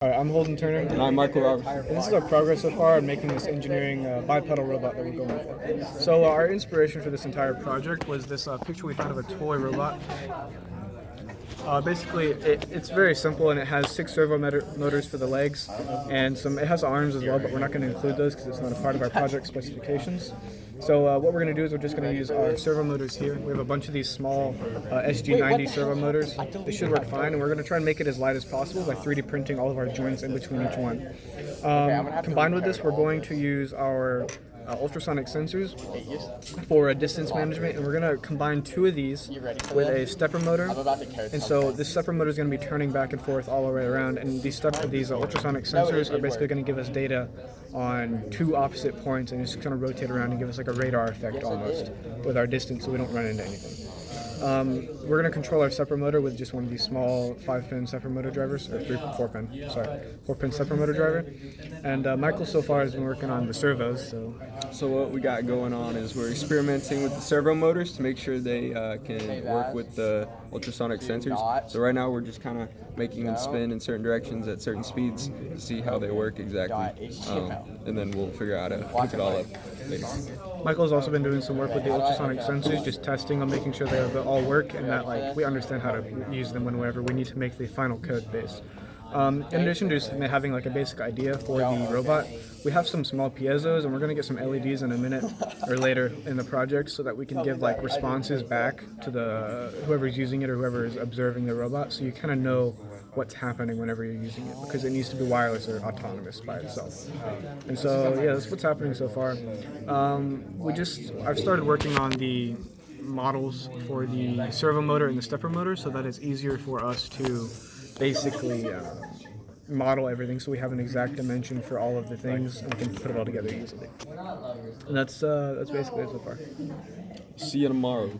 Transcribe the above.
All right, I'm Holden Turner. And I'm Michael Robertson. And this is our progress so far in making this engineering bipedal robot that we're going for. So our inspiration for this entire project was this picture we found of a toy robot. Basically, it's very simple, and it has 6 servo motors for the legs, and it has arms as well, but we're not going to include those because it's not a part of our project specifications. So what we're going to do is we're just going to use our servo motors here. We have a bunch of these small SG90 servo motors. They should work fine, and we're going to try and make it as light as possible by 3D printing all of our joints in between each one. Combined with this, we're going to use our ultrasonic sensors for distance management, and we're going to combine 2 of these with a stepper motor. And so this stepper motor is going to be turning back and forth all the way around, and these ultrasonic sensors are basically going to give us data on 2 opposite points, and it's just going to rotate around and give us like a radar effect almost with our distance, so we don't run into anything. We're going to control our stepper motor with just one of these small 5-pin stepper motor drivers, or 4-pin stepper motor driver. And Michael so far has been working on the servos. So what we got going on is we're experimenting with the servo motors to make sure they can work with the ultrasonic sensors. So right now we're just kind of making them spin in certain directions at certain speeds to see how they work exactly. And then we'll figure out how to hook it all up later. Michael's also been doing some work with the ultrasonic sensors, just testing them, making sure they all work, and that we understand how to use them whenever we need to make the final code base. In addition to just having a basic idea for the robot, we have some small piezos, and we're going to get some LEDs in a minute or later in the project so that we can give responses back to whoever's using it or whoever is observing the robot, so you kind of know what's happening whenever you're using it, because it needs to be wireless or autonomous by itself. And so yeah, that's what's happening so far. I've started working on the models for the servo motor and the stepper motor so that it's easier for us to basically model everything, so we have an exact dimension for all of the things and we can put it all together easily. And that's basically it so far. See you tomorrow.